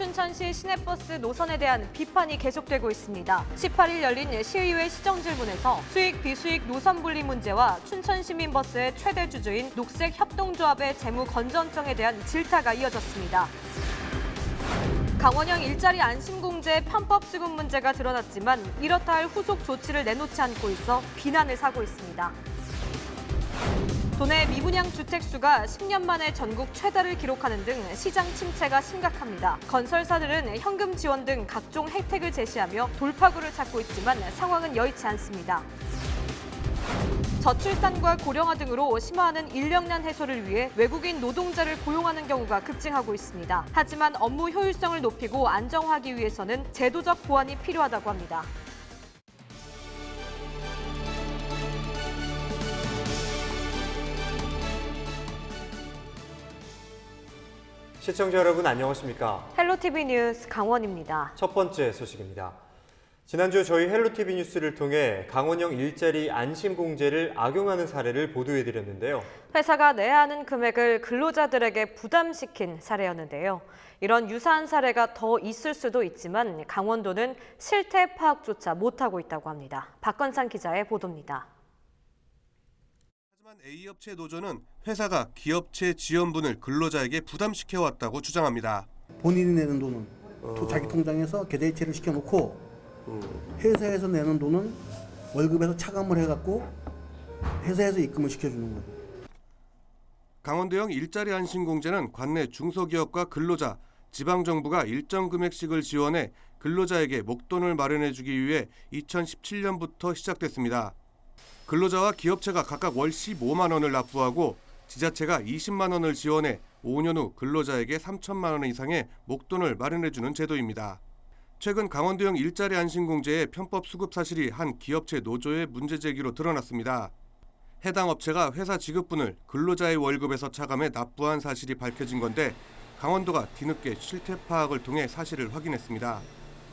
춘천시 시내버스 노선에 대한 비판이 계속되고 있습니다. 18일 열린 시의회 시정질문에서 수익 비수익 노선 분리 문제와 춘천시민버스의 최대 주주인 녹색협동조합의 재무 건전성에 대한 질타가 이어졌습니다. 강원형 일자리 안심공제 편법 수급 문제가 드러났지만 이렇다 할 후속 조치를 내놓지 않고 있어 비난을 사고 있습니다. 도내 미분양 주택 수가 10년 만에 전국 최다를 기록하는 등 시장 침체가 심각합니다. 건설사들은 현금 지원 등 각종 혜택을 제시하며 돌파구를 찾고 있지만 상황은 여의치 않습니다. 저출산과 고령화 등으로 심화하는 인력난 해소를 위해 외국인 노동자를 고용하는 경우가 급증하고 있습니다. 하지만 업무 효율성을 높이고 안정화하기 위해서는 제도적 보완이 필요하다고 합니다. 시청자 여러분 안녕하십니까? 헬로티비 뉴스 강원입니다. 첫 번째 소식입니다. 지난주 저희 헬로티비 뉴스를 통해 강원형 일자리 안심공제를 악용하는 사례를 보도해드렸는데요. 회사가 내야 하는 금액을 근로자들에게 부담시킨 사례였는데요. 이런 유사한 사례가 더 있을 수도 있지만 강원도는 실태 파악조차 못하고 있다고 합니다. 박건상 기자의 보도입니다. 하지만 A업체 노조는 회사가 기업체 지원분을 근로자에게 부담시켜왔다고 주장합니다. 본인이 내는 돈은 자기 통장에서 계좌이체를 시켜놓고 회사에서 내는 돈은 월급에서 차감을 해갖고 회사에서 입금을 시켜주는 거예요. 강원도형 일자리 안심공제는 관내 중소기업과 근로자, 지방정부가 일정 금액씩을 지원해 근로자에게 목돈을 마련해주기 위해 2017년부터 시작됐습니다. 근로자와 기업체가 각각 월 15만 원을 납부하고 지자체가 20만 원을 지원해 5년 후 근로자에게 3천만 원 이상의 목돈을 마련해주는 제도입니다. 최근 강원도형 일자리 안심공제의 편법 수급 사실이 한 기업체 노조의 문제 제기로 드러났습니다. 해당 업체가 회사 지급분을 근로자의 월급에서 차감해 납부한 사실이 밝혀진 건데 강원도가 뒤늦게 실태 파악을 통해 사실을 확인했습니다.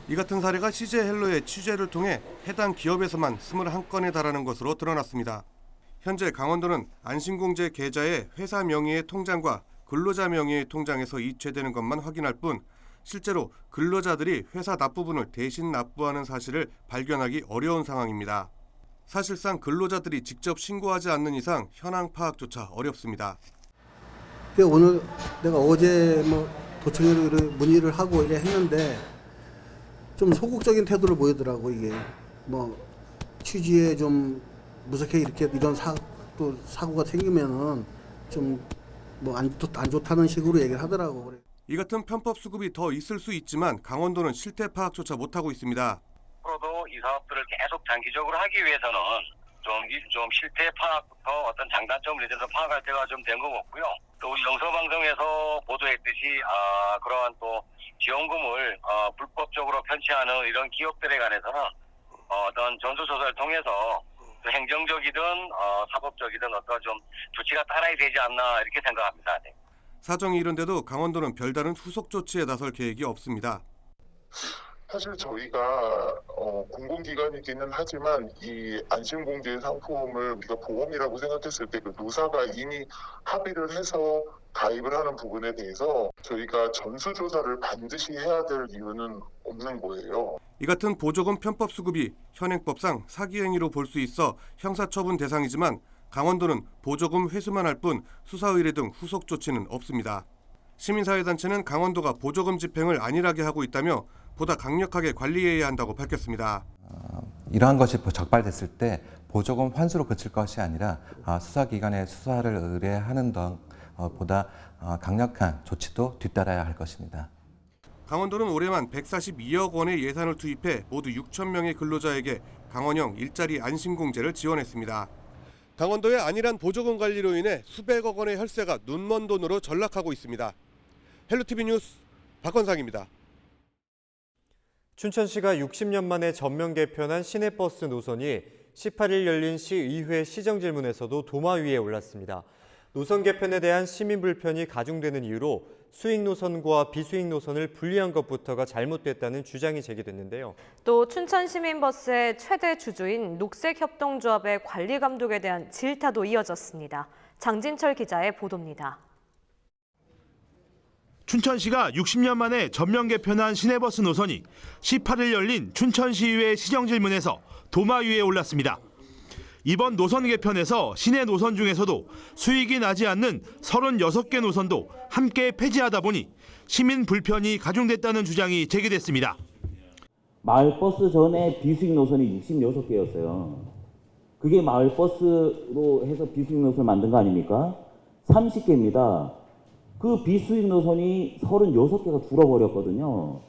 이 같은 사례가 CJ 헬로의 취재를 통해 해당 기업에서만 21건에 달하는 것으로 드러났습니다. 현재 강원도는 안심공제 계좌에 회사 명의의 통장과 근로자 명의의 통장에서 이체되는 것만 확인할 뿐 실제로 근로자들이 회사 납부분을 대신 납부하는 사실을 발견하기 어려운 상황입니다. 사실상 근로자들이 직접 신고하지 않는 이상 현황 파악조차 어렵습니다. 오늘 내가 어제 도청회로 문의를 하고 이래 했는데 좀 소극적인 태도를 보이더라고. 이게 취지에 좀 무섭게 이런 사고가 생기면은 좀 안 좋다는 식으로 얘기를 하더라고. 그래. 이 같은 편법 수급이 더 있을 수 있지만 강원도는 실태 파악조차 못하고 있습니다. 앞으로도 이 사업들을 계속 장기적으로 하기 위해서는 좀 실태 파악부터 어떤 장단점을 대해서 파악할 때가 좀 된 것 같고요. 또 우리 영서방송에서 보도했듯이 그러한 또 지원금을 불법적으로 편취하는 이런 기업들에 관해서는 어떤 전수조사를 통해서 행정적이든 사법적이든 어떤 좀 조치가 따라야 되지 않나 이렇게 생각합니다. 네. 사정이 이런데도 강원도는 별다른 후속 조치에 나설 계획이 없습니다. 사실 저희가 공공기관이기는 하지만 이 안심공제 상품을 우리가 보험이라고 생각했을 때 그 노사가 이미 합의를 해서 가입을 하는 부분에 대해서 저희가 전수조사를 반드시 해야 될 이유는 없는 거예요. 이 같은 보조금 편법 수급이 현행법상 사기 행위로 볼 수 있어 형사처분 대상이지만 강원도는 보조금 회수만 할 뿐 수사 의뢰 등 후속 조치는 없습니다. 시민사회단체는 강원도가 보조금 집행을 안일하게 하고 있다며 보다 강력하게 관리해야 한다고 밝혔습니다. 이러한 것이 적발됐을 때 보조금 환수로 그칠 것이 아니라 수사기관에 수사를 의뢰하는 보다 강력한 조치도 뒤따라야 할 것입니다. 강원도는 올해만 142억 원의 예산을 투입해 모두 6천 명의 근로자에게 강원형 일자리 안심공제를 지원했습니다. 강원도의 안일한 보조금 관리로 인해 수백억 원의 혈세가 눈먼 돈으로 전락하고 있습니다. 헬로티비 뉴스 박건상입니다. 춘천시가 60년 만에 전면 개편한 시내버스 노선이 18일 열린 시의회 시정질문에서도 도마 위에 올랐습니다. 노선 개편에 대한 시민 불편이 가중되는 이유로 수익 노선과 비수익 노선을 분리한 것부터가 잘못됐다는 주장이 제기됐는데요. 또 춘천시민버스의 최대 주주인 녹색협동조합의 관리 감독에 대한 질타도 이어졌습니다. 장진철 기자의 보도입니다. 춘천시가 60년 만에 전면 개편한 시내버스 노선이 18일 열린 춘천시의회 시정질문에서 도마 위에 올랐습니다. 이번 노선 개편에서 시내 노선 중에서도 수익이 나지 않는 36개 노선도 함께 폐지하다 보니 시민 불편이 가중됐다는 주장이 제기됐습니다. 마을버스 전에 비수익 노선이 66개였어요. 그게 마을버스로 해서 비수익 노선을 만든 거 아닙니까? 30개입니다. 그 비수익 노선이 36개가 줄어버렸거든요.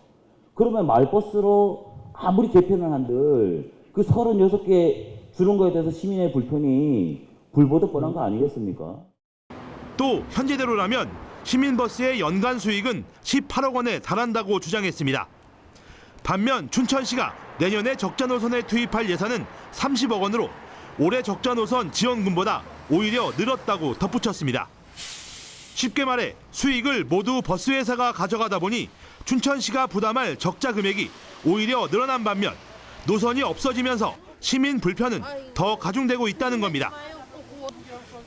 그러면 마을버스로 아무리 개편을 한들 그 36개 줄은 거에 대해서 시민의 불편이 불보듯 뻔한 거 아니겠습니까? 또 현재대로라면 시민버스의 연간 수익은 18억 원에 달한다고 주장했습니다. 반면 춘천시가 내년에 적자 노선에 투입할 예산은 30억 원으로 올해 적자 노선 지원금보다 오히려 늘었다고 덧붙였습니다. 쉽게 말해 수익을 모두 버스회사가 가져가다 보니 춘천시가 부담할 적자 금액이 오히려 늘어난 반면 노선이 없어지면서 시민 불편은 더 가중되고 있다는 겁니다.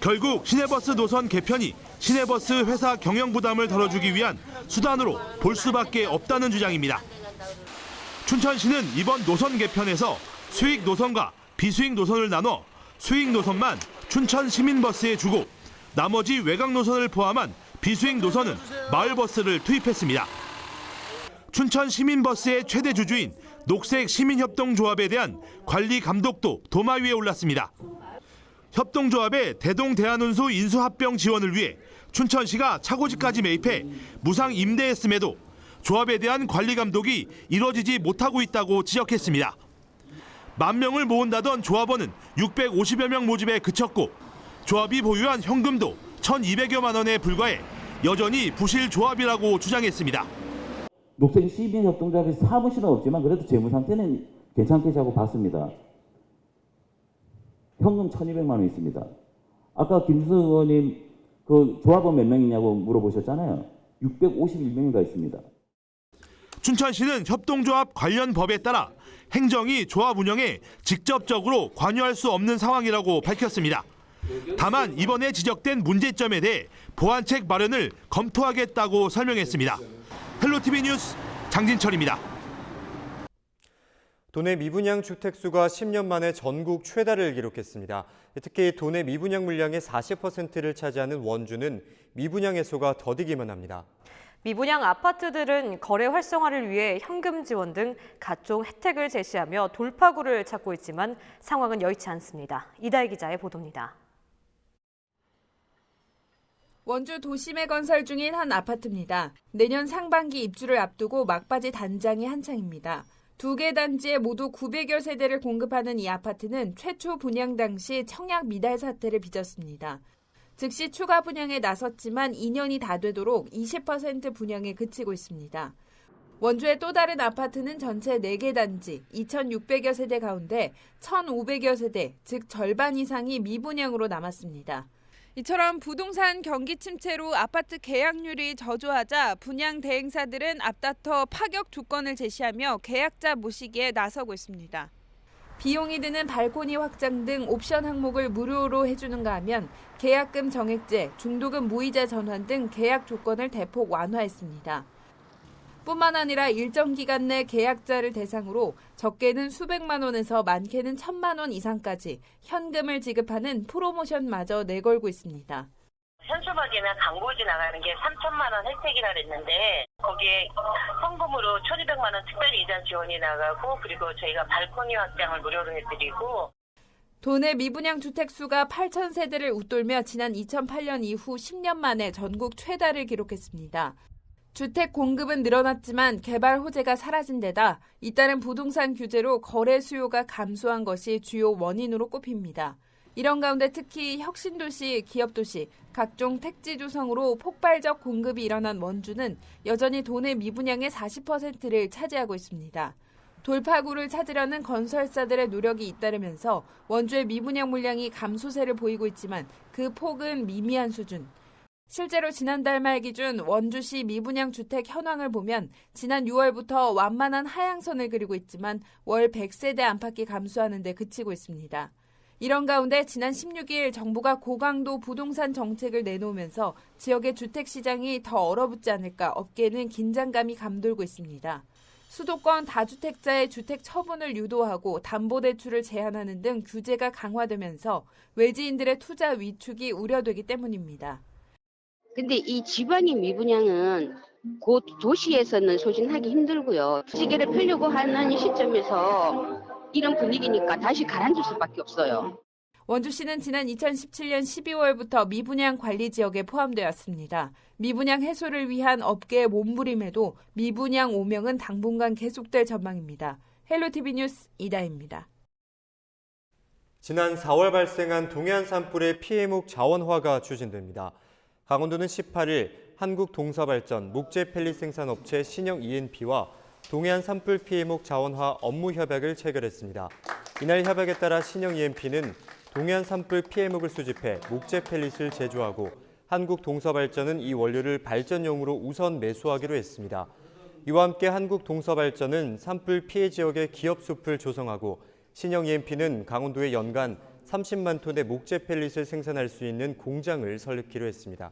결국 시내버스 노선 개편이 시내버스 회사 경영 부담을 덜어주기 위한 수단으로 볼 수밖에 없다는 주장입니다. 춘천시는 이번 노선 개편에서 수익 노선과 비수익 노선을 나눠 수익 노선만 춘천 시민버스에 주고 나머지 외곽 노선을 포함한 비수익 노선은 마을버스를 투입했습니다. 춘천 시민버스의 최대 주주인 녹색 시민협동조합에 대한 관리 감독도 도마 위에 올랐습니다. 협동조합의 대동대한운수 인수합병 지원을 위해 춘천시가 차고지까지 매입해 무상 임대했음에도 조합에 대한 관리 감독이 이뤄지지 못하고 있다고 지적했습니다. 10,000명을 모은다던 조합원은 650여 명 모집에 그쳤고 조합이 보유한 현금도 1,200여만 원에 불과해 여전히 부실 조합이라고 주장했습니다. 녹색 시민협동조합에 사무실은 없지만 그래도 재무 상태는 괜찮게 자고 봤습니다. 현금 1,200만 원 있습니다. 아까 김준수 의원님 그 조합원 몇 명이냐고 물어보셨잖아요. 651명인가 있습니다. 춘천시는 협동조합 관련 법에 따라 행정이 조합 운영에 직접적으로 관여할 수 없는 상황이라고 밝혔습니다. 다만 이번에 지적된 문제점에 대해 보완책 마련을 검토하겠다고 설명했습니다. 헬로티비 뉴스 장진철입니다. 도내 미분양 주택수가 10년 만에 전국 최다를 기록했습니다. 특히 도내 미분양 물량의 40%를 차지하는 원주는 미분양 해소가 더디기만 합니다. 미분양 아파트들은 거래 활성화를 위해 현금 지원 등 각종 혜택을 제시하며 돌파구를 찾고 있지만 상황은 여의치 않습니다. 이다혜 기자의 보도입니다. 원주 도심에 건설 중인 한 아파트입니다. 내년 상반기 입주를 앞두고 막바지 단장이 한창입니다. 2개 단지에 모두 900여 세대를 공급하는 이 아파트는 최초 분양 당시 청약 미달 사태를 빚었습니다. 즉시 추가 분양에 나섰지만 2년이 다 되도록 20% 분양에 그치고 있습니다. 원주의 또 다른 아파트는 전체 4개 단지 2,600여 세대 가운데 1,500여 세대, 즉 절반 이상이 미분양으로 남았습니다. 이처럼 부동산 경기 침체로 아파트 계약률이 저조하자 분양 대행사들은 앞다퉈 파격 조건을 제시하며 계약자 모시기에 나서고 있습니다. 비용이 드는 발코니 확장 등 옵션 항목을 무료로 해주는가 하면 계약금 정액제, 중도금 무이자 전환 등 계약 조건을 대폭 완화했습니다. 뿐만 아니라 일정 기간 내 계약자를 대상으로 적게는 수백만 원에서 많게는 1,000만 원 이상까지 현금을 지급하는 프로모션마저 내걸고 있습니다. 현수막이나 광고지 나가는 게 3,000만 원 혜택이라 그랬는데 거기에 현금으로 1,200만 원 특별히 이자 지원이 나가고 그리고 저희가 발코니 확장을 무료로 해드리고 도내 미분양 주택 수가 8,000세대를 웃돌며 지난 2008년 이후 10년 만에 전국 최다를 기록했습니다. 주택 공급은 늘어났지만 개발 호재가 사라진 데다 잇따른 부동산 규제로 거래 수요가 감소한 것이 주요 원인으로 꼽힙니다. 이런 가운데 특히 혁신도시, 기업도시, 각종 택지 조성으로 폭발적 공급이 일어난 원주는 여전히 도내 미분양의 40%를 차지하고 있습니다. 돌파구를 찾으려는 건설사들의 노력이 잇따르면서 원주의 미분양 물량이 감소세를 보이고 있지만 그 폭은 미미한 수준. 실제로 지난달 말 기준 원주시 미분양 주택 현황을 보면 지난 6월부터 완만한 하향선을 그리고 있지만 월 100세대 안팎이 감소하는 데 그치고 있습니다. 이런 가운데 지난 16일 정부가 고강도 부동산 정책을 내놓으면서 지역의 주택 시장이 더 얼어붙지 않을까 업계는 긴장감이 감돌고 있습니다. 수도권 다주택자의 주택 처분을 유도하고 담보대출을 제한하는 등 규제가 강화되면서 외지인들의 투자 위축이 우려되기 때문입니다. 근데 이 지방의 미분양은 곧 도시에서는 소진하기 힘들고요. 시계를 펴려고 하는 시점에서 이런 분위기니까 다시 가라앉을 수밖에 없어요. 원주시는 지난 2017년 12월부터 미분양 관리 지역에 포함되었습니다. 미분양 해소를 위한 업계의 몸부림에도 미분양 오명은 당분간 계속될 전망입니다. 헬로티비 뉴스 이다혜입니다. 지난 4월 발생한 동해안 산불의 피해목 자원화가 추진됩니다. 강원도는 18일 한국동서발전 목재펠릿 생산업체 신영 E&P와 동해안 산불 피해목 자원화 업무 협약을 체결했습니다. 이날 협약에 따라 신영 E&P는 동해안 산불 피해목을 수집해 목재펠릿을 제조하고 한국동서발전은 이 원료를 발전용으로 우선 매수하기로 했습니다. 이와 함께 한국동서발전은 산불 피해 지역의 기업 숲을 조성하고 신영 E&P는 강원도에 연간 30만 톤의 목재펠릿을 생산할 수 있는 공장을 설립키로 했습니다.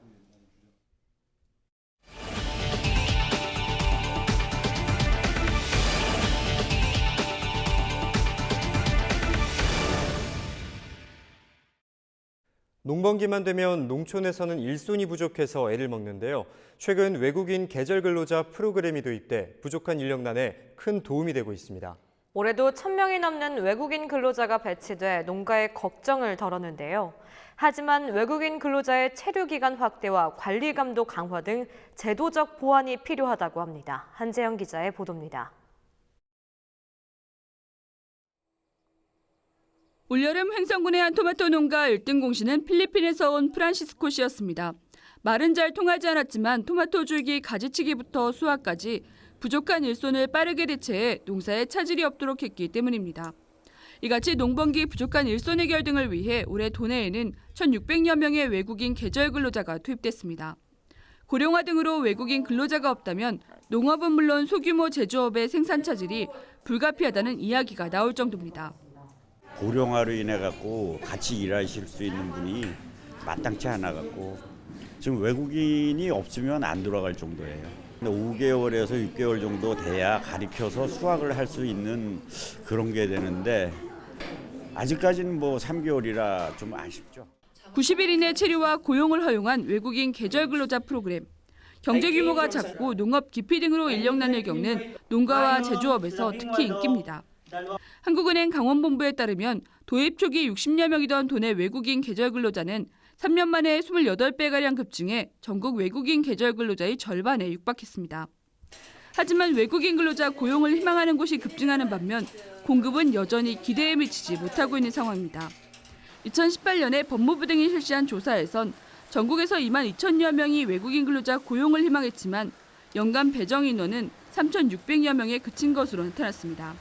농번기만 되면 농촌에서는 일손이 부족해서 애를 먹는데요. 최근 외국인 계절 근로자 프로그램이 도입돼 부족한 인력난에 큰 도움이 되고 있습니다. 올해도 1,000명이 넘는 외국인 근로자가 배치돼 농가의 걱정을 덜었는데요. 하지만 외국인 근로자의 체류 기간 확대와 관리 감독 강화 등 제도적 보완이 필요하다고 합니다. 한재영 기자의 보도입니다. 올여름 횡성군의 한 토마토 농가 1등 공신은 필리핀에서 온 프란시스코 씨였습니다. 말은 잘 통하지 않았지만 토마토 줄기 가지치기부터 수확까지 부족한 일손을 빠르게 대체해 농사에 차질이 없도록 했기 때문입니다. 이같이 농번기 부족한 일손 해결 등을 위해 올해 도내에는 1,600여 명의 외국인 계절 근로자가 투입됐습니다. 고령화 등으로 외국인 근로자가 없다면 농업은 물론 소규모 제조업의 생산 차질이 불가피하다는 이야기가 나올 정도입니다. 고령화로 인해 갖고 같이 일하실 수 있는 분이 마땅치 않아 갖고 지금 외국인이 없으면 안 돌아갈 정도예요. 5개월에서 6개월 정도 돼야 가리켜서 수확을 할 수 있는 그런 게 되는데 아직까지는 3개월이라 좀 아쉽죠. 90일 이내 체류와 고용을 허용한 외국인 계절 근로자 프로그램. 경제 규모가 작고 농업 기피 등으로 인력난을 겪는 농가와 제조업에서 특히 인기입니다. 한국은행 강원본부에 따르면 도입 초기 60여 명이던 도내 외국인 계절 근로자는 3년 만에 28배가량 급증해 전국 외국인 계절 근로자의 절반에 육박했습니다. 하지만 외국인 근로자 고용을 희망하는 곳이 급증하는 반면 공급은 여전히 기대에 미치지 못하고 있는 상황입니다. 2018년에 법무부 등이 실시한 조사에선 전국에서 2만 2천여 명이 외국인 근로자 고용을 희망했지만 연간 배정 인원은 3,600여 명에 그친 것으로 나타났습니다.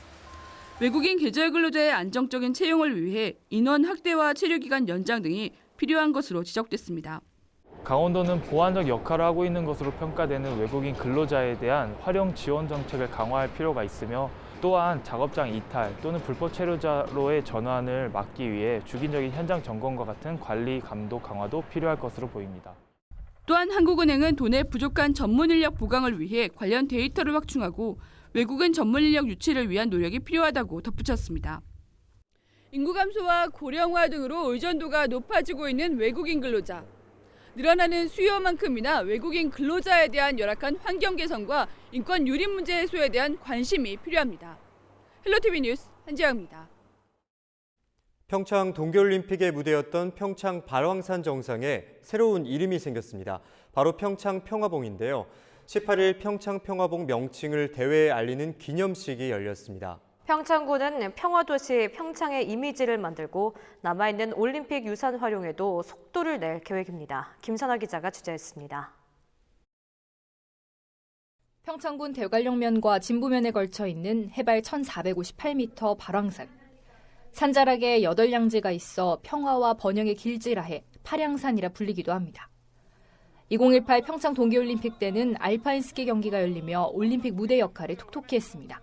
외국인 계절 근로자의 안정적인 채용을 위해 인원 확대와 체류기간 연장 등이 필요한 것으로 지적됐습니다. 강원도는 보완적 역할을 하고 있는 것으로 평가되는 외국인 근로자에 대한 활용 지원 정책을 강화할 필요가 있으며 또한 작업장 이탈 또는 불법 체류자로의 전환을 막기 위해 주기적인 현장 점검과 같은 관리 감독 강화도 필요할 것으로 보입니다. 또한 한국은행은 도내 부족한 전문 인력 보강을 위해 관련 데이터를 확충하고 외국인 전문 인력 유치를 위한 노력이 필요하다고 덧붙였습니다. 인구 감소와 고령화 등으로 의존도가 높아지고 있는 외국인 근로자. 늘어나는 수요만큼이나 외국인 근로자에 대한 열악한 환경 개선과 인권 유린 문제 해소에 대한 관심이 필요합니다. 헬로티비 뉴스 한지영입니다. 평창 동계올림픽의 무대였던 평창 발왕산 정상에 새로운 이름이 생겼습니다. 바로 평창 평화봉인데요. 18일 평창 평화봉 명칭을 대회에 알리는 기념식이 열렸습니다. 평창군은 평화도시 평창의 이미지를 만들고 남아있는 올림픽 유산 활용에도 속도를 낼 계획입니다. 김선아 기자가 취재했습니다. 평창군 대관령면과 진부면에 걸쳐 있는 해발 1,458m 발왕산. 산자락에 8양지가 있어 평화와 번영의 길지라 해 팔양산이라 불리기도 합니다. 2018 평창 동계올림픽 때는 알파인 스키 경기가 열리며 올림픽 무대 역할을 톡톡히 했습니다.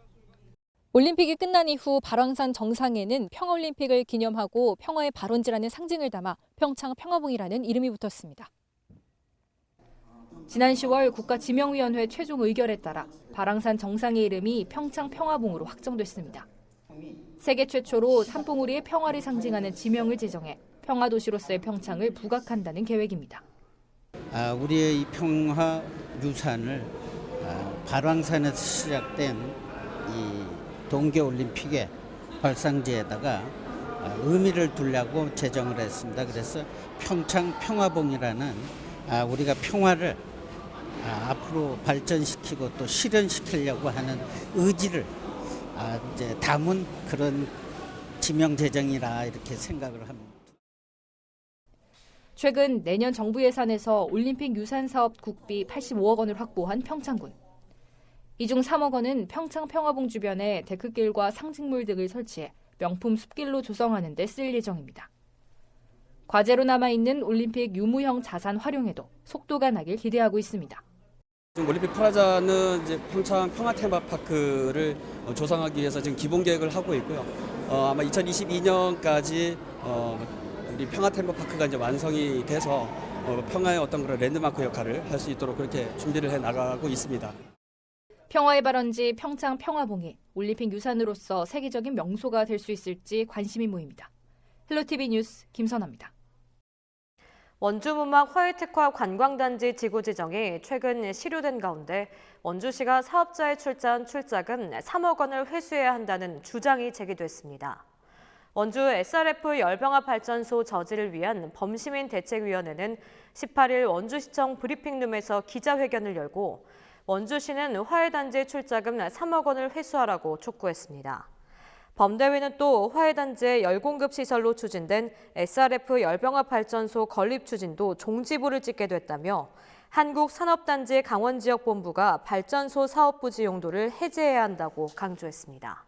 올림픽이 끝난 이후 발왕산 정상에는 평화올림픽을 기념하고 평화의 발원지라는 상징을 담아 평창 평화봉이라는 이름이 붙었습니다. 지난 10월 국가지명위원회 최종 의결에 따라 발왕산 정상의 이름이 평창 평화봉으로 확정됐습니다. 세계 최초로 산봉우리의 평화를 상징하는 지명을 제정해 평화도시로서의 평창을 부각한다는 계획입니다. 우리의 이 평화 유산을 발왕산에서 시작된 이 동계올림픽의 발상지에다가 의미를 두려고 제정을 했습니다. 그래서 평창 평화봉이라는 우리가 평화를 앞으로 발전시키고 또 실현시키려고 하는 의지를 이제 담은 그런 지명 제정이라 이렇게 생각을 합니다. 최근 내년 정부 예산에서 올림픽 유산 사업 국비 85억 원을 확보한 평창군. 이 중 3억 원은 평창 평화봉 주변에 데크길과 상징물 등을 설치해 명품 숲길로 조성하는 데 쓸 예정입니다. 과제로 남아있는 올림픽 유무형 자산 활용에도 속도가 나길 기대하고 있습니다. 올림픽 프라자는 이제 평창 평화 테마파크를 조성하기 위해서 지금 기본 계획을 하고 있고요. 아마 2022년까지 우리 평화 테마파크가 이제 완성이 돼서 평화의 어떤 그런 랜드마크 역할을 할 수 있도록 그렇게 준비를 해 나가고 있습니다. 평화의 발원지 평창 평화봉이 올림픽 유산으로서 세계적인 명소가 될 수 있을지 관심이 모입니다. 헬로티비 뉴스 김선아입니다. 원주문막 화훼특화 관광단지 지구 지정이 최근 시료된 가운데 원주시가 사업자에 출자한 출자금 3억 원을 회수해야 한다는 주장이 제기됐습니다. 원주 SRF 열병합 발전소 저지를 위한 범시민 대책위원회는 18일 원주시청 브리핑룸에서 기자회견을 열고 원주시는 화훼단지 출자금 3억 원을 회수하라고 촉구했습니다. 범대위는 또 화훼단지의 열공급 시설로 추진된 SRF 열병합 발전소 건립 추진도 종지부를 찍게 됐다며 한국산업단지 강원지역본부가 발전소 사업부지 용도를 해제해야 한다고 강조했습니다.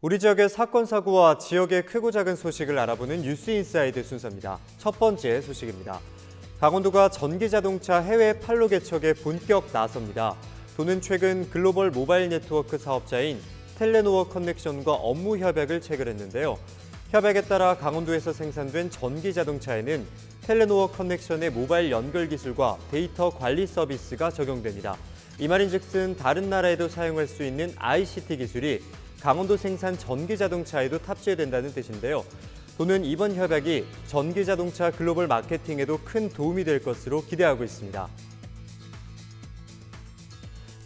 우리 지역의 사건, 사고와 지역의 크고 작은 소식을 알아보는 뉴스인사이드 순서입니다. 첫 번째 소식입니다. 강원도가 전기자동차 해외 판로 개척에 본격 나섭니다. 도는 최근 글로벌 모바일 네트워크 사업자인 텔레노어 커넥션과 업무 협약을 체결했는데요. 협약에 따라 강원도에서 생산된 전기자동차에는 텔레노어 커넥션의 모바일 연결 기술과 데이터 관리 서비스가 적용됩니다. 이 말인즉슨 다른 나라에도 사용할 수 있는 ICT 기술이 강원도 생산 전기자동차에도 탑재된다는 뜻인데요. 도는 이번 협약이 전기자동차 글로벌 마케팅에도 큰 도움이 될 것으로 기대하고 있습니다.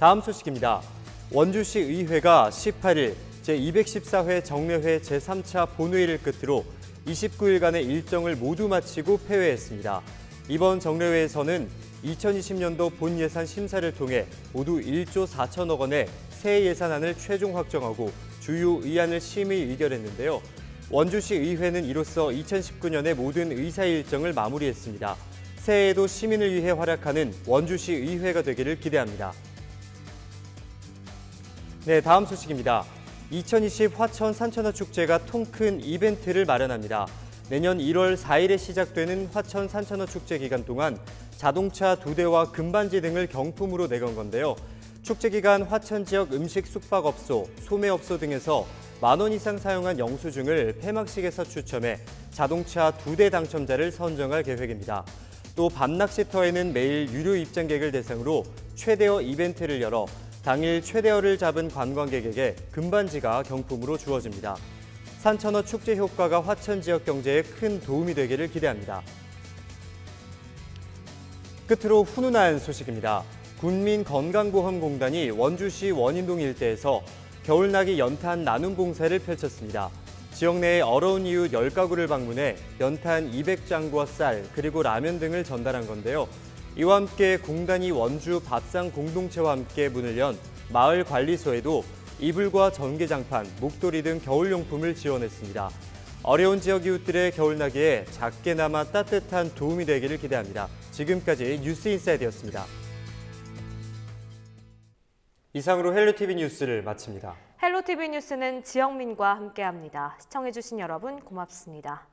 다음 소식입니다. 원주시 의회가 18일 제214회 정례회 제3차 본회의를 끝으로 29일간의 일정을 모두 마치고 폐회했습니다. 이번 정례회에서는 2020년도 본예산 심사를 통해 모두 1조 4천억 원의 새 예산안을 최종 확정하고 주요 의안을 심의 의결했는데요. 원주시 의회는 이로써 2019년의 모든 의사 일정을 마무리했습니다. 새해에도 시민을 위해 활약하는 원주시 의회가 되기를 기대합니다. 네, 다음 소식입니다. 2020 화천 산천어 축제가 통큰 이벤트를 마련합니다. 내년 1월 4일에 시작되는 화천 산천어 축제 기간 동안 자동차 2대와 금반지 등을 경품으로 내건 건데요. 축제 기간 화천 지역 음식 숙박업소, 소매업소 등에서 만원 이상 사용한 영수증을 폐막식에서 추첨해 자동차 2대 당첨자를 선정할 계획입니다. 또 밤낚시터에는 매일 유료 입장객을 대상으로 최대어 이벤트를 열어 당일 최대어를 잡은 관광객에게 금반지가 경품으로 주어집니다. 산천어 축제 효과가 화천 지역 경제에 큰 도움이 되기를 기대합니다. 끝으로 훈훈한 소식입니다. 국민건강보험공단이 원주시 원인동 일대에서 겨울나기 연탄 나눔 봉사를 펼쳤습니다. 지역 내의 어려운 이웃 10가구를 방문해 연탄 200장과 쌀, 그리고 라면 등을 전달한 건데요. 이와 함께 공단이 원주 밥상 공동체와 함께 문을 연 마을 관리소에도 이불과 전기장판, 목도리 등 겨울용품을 지원했습니다. 어려운 지역 이웃들의 겨울나기에 작게나마 따뜻한 도움이 되기를 기대합니다. 지금까지 뉴스인사이드였습니다. 이상으로 헬로티비 뉴스를 마칩니다. 헬로티비 뉴스는 지영민과 함께합니다. 시청해주신 여러분 고맙습니다.